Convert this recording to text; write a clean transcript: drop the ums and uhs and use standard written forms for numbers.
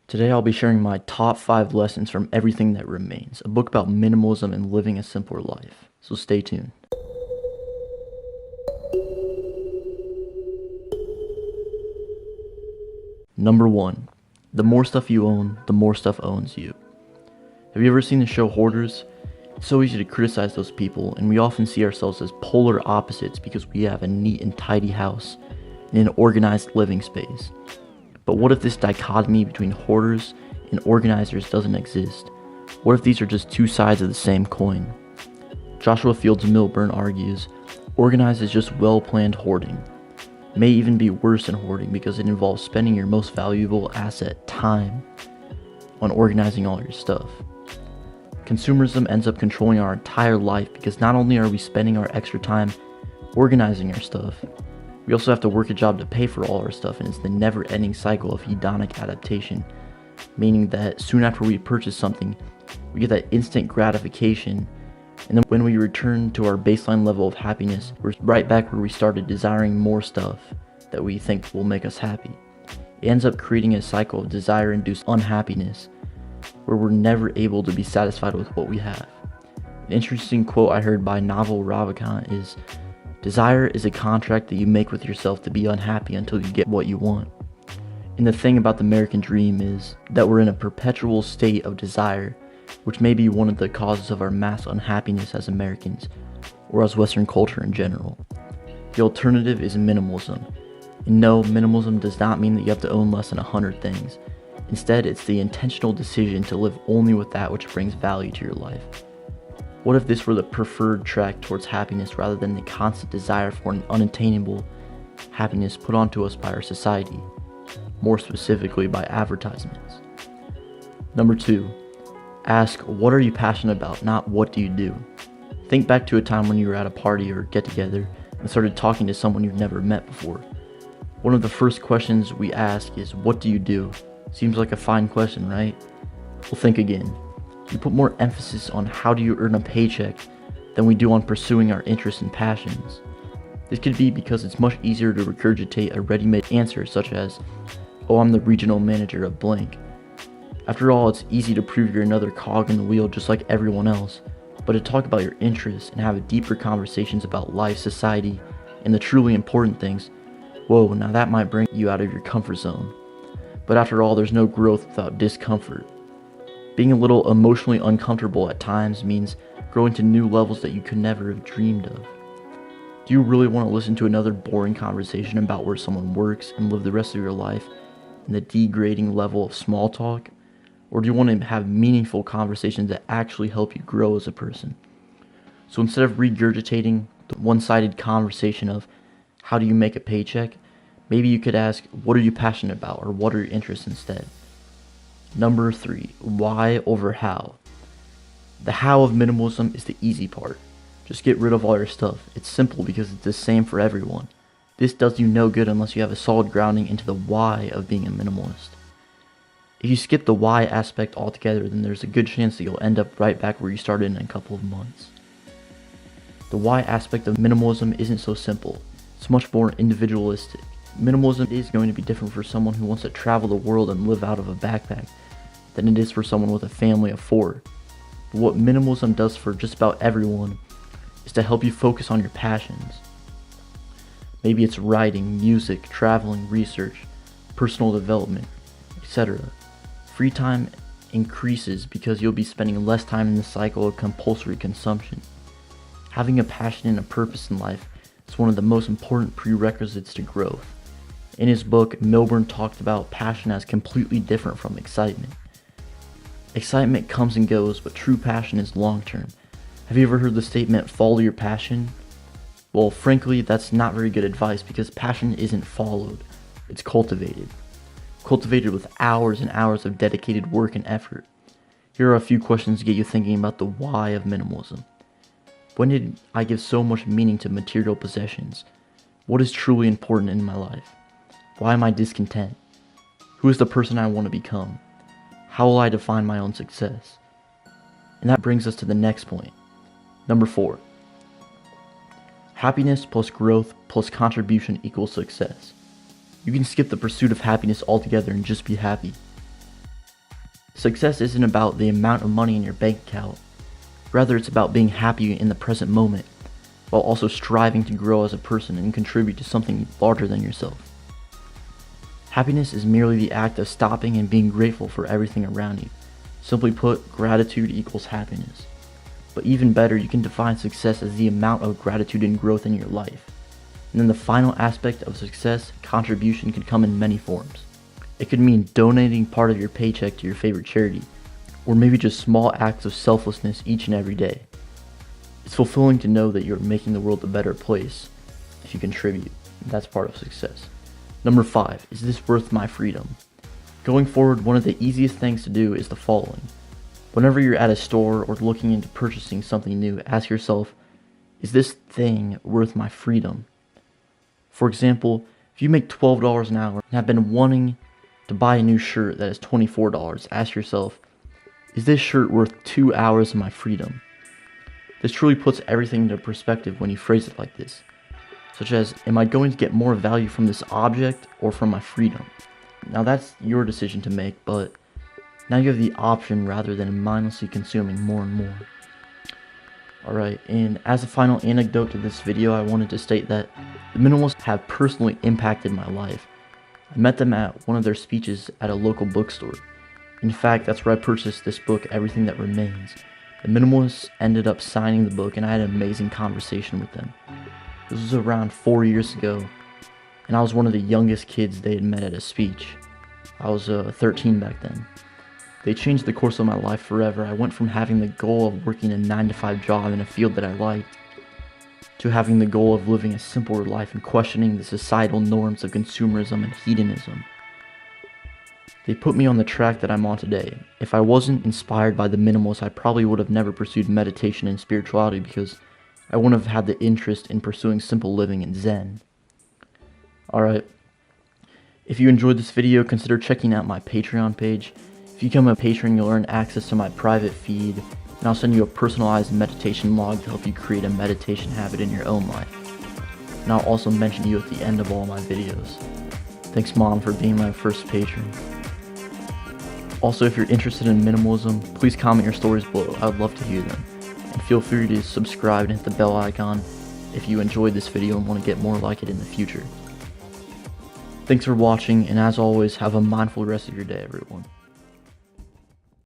Today I'll be sharing my top 5 lessons from Everything That Remains, a book about minimalism and living a simpler life. So stay tuned. Number 1. The more stuff you own, the more stuff owns you. Have you ever seen the show Hoarders? It's so easy to criticize those people, and we often see ourselves as polar opposites because we have a neat and tidy house and an organized living space. But what if this dichotomy between hoarders and organizers doesn't exist? What if these are just two sides of the same coin? Joshua Fields Millburn argues, organized is just well-planned hoarding. It may even be worse than hoarding because it involves spending your most valuable asset, time, on organizing all your stuff. Consumerism ends up controlling our entire life because not only are we spending our extra time organizing our stuff, we also have to work a job to pay for all our stuff, and it's the never-ending cycle of hedonic adaptation, meaning that soon after we purchase something, we get that instant gratification, and then when we return to our baseline level of happiness, we're right back where we started, desiring more stuff that we think will make us happy. It ends up creating a cycle of desire-induced unhappiness, where we're never able to be satisfied with what we have. An interesting quote I heard by Naval Ravikant is, "Desire is a contract that you make with yourself to be unhappy until you get what you want." And the thing about the American dream is that we're in a perpetual state of desire, which may be one of the causes of our mass unhappiness as Americans, or as Western culture in general. The alternative is minimalism. And no, minimalism does not mean that you have to own less than 100 things. Instead, it's the intentional decision to live only with that which brings value to your life. What if this were the preferred track towards happiness rather than the constant desire for an unattainable happiness put onto us by our society, more specifically by advertisements? Number 2, ask, what are you passionate about, not what do you do? Think back to a time when you were at a party or get together and started talking to someone you've never met before. One of the first questions we ask is, what do you do? Seems like a fine question, right? Well, think again. We put more emphasis on how do you earn a paycheck than we do on pursuing our interests and passions. This could be because it's much easier to regurgitate a ready-made answer such as, oh, I'm the regional manager of blank. After all, it's easy to prove you're another cog in the wheel just like everyone else, but to talk about your interests and have deeper conversations about life, society, and the truly important things, whoa, now that might bring you out of your comfort zone. But after all, there's no growth without discomfort. Being a little emotionally uncomfortable at times means growing to new levels that you could never have dreamed of. Do you really want to listen to another boring conversation about where someone works and live the rest of your life in the degrading level of small talk? Or do you want to have meaningful conversations that actually help you grow as a person? So instead of regurgitating the one-sided conversation of how do you make a paycheck, maybe you could ask, what are you passionate about, or what are your interests instead? Number 3, why over how? The how of minimalism is the easy part. Just get rid of all your stuff. It's simple because it's the same for everyone. This does you no good unless you have a solid grounding into the why of being a minimalist. If you skip the why aspect altogether, then there's a good chance that you'll end up right back where you started in a couple of months. The why aspect of minimalism isn't so simple. It's much more individualistic. Minimalism is going to be different for someone who wants to travel the world and live out of a backpack than it is for someone with a family of 4. But what minimalism does for just about everyone is to help you focus on your passions. Maybe it's writing, music, traveling, research, personal development, etc. Free time increases because you'll be spending less time in the cycle of compulsory consumption. Having a passion and a purpose in life is one of the most important prerequisites to growth. In his book, Millburn talked about passion as completely different from excitement. Excitement comes and goes, but true passion is long-term. Have you ever heard the statement, follow your passion? Well, frankly, that's not very good advice because passion isn't followed, it's cultivated. Cultivated with hours and hours of dedicated work and effort. Here are a few questions to get you thinking about the why of minimalism. When did I give so much meaning to material possessions? What is truly important in my life? Why am I discontent? Who is the person I want to become? How will I define my own success? And that brings us to the next point. Number 4. Happiness plus growth plus contribution equals success. You can skip the pursuit of happiness altogether and just be happy. Success isn't about the amount of money in your bank account. Rather, it's about being happy in the present moment, while also striving to grow as a person and contribute to something larger than yourself. Happiness is merely the act of stopping and being grateful for everything around you. Simply put, gratitude equals happiness. But even better, you can define success as the amount of gratitude and growth in your life. And then the final aspect of success, contribution, can come in many forms. It could mean donating part of your paycheck to your favorite charity, or maybe just small acts of selflessness each and every day. It's fulfilling to know that you're making the world a better place if you contribute. That's part of success. Number 5, is this worth my freedom? Going forward, one of the easiest things to do is the following. Whenever you're at a store or looking into purchasing something new, ask yourself, is this thing worth my freedom? For example, if you make $12 an hour and have been wanting to buy a new shirt that is $24, ask yourself, is this shirt worth 2 hours of my freedom? This truly puts everything into perspective when you phrase it like this, such as, am I going to get more value from this object or from my freedom? Now that's your decision to make, but now you have the option rather than mindlessly consuming more and more. Alright, and as a final anecdote to this video, I wanted to state that the Minimalists have personally impacted my life. I met them at one of their speeches at a local bookstore. In fact, that's where I purchased this book, Everything That Remains. The Minimalists ended up signing the book, and I had an amazing conversation with them. This was around 4 years ago, and I was one of the youngest kids they had met at a speech. I was 13 back then. They changed the course of my life forever. I went from having the goal of working a 9-to-5 job in a field that I liked, to having the goal of living a simpler life and questioning the societal norms of consumerism and hedonism. They put me on the track that I'm on today. If I wasn't inspired by the Minimalists, I probably would have never pursued meditation and spirituality because I wouldn't have had the interest in pursuing simple living and Zen. Alright, if you enjoyed this video, consider checking out my Patreon page. If you become a patron, you'll earn access to my private feed, and I'll send you a personalized meditation log to help you create a meditation habit in your own life. And I'll also mention you at the end of all my videos. Thanks, Mom, for being my first patron. Also, if you're interested in minimalism, please comment your stories below. I would love to hear them. And feel free to subscribe and hit the bell icon if you enjoyed this video and want to get more like it in the future. Thanks for watching, and as always, have a mindful rest of your day, everyone.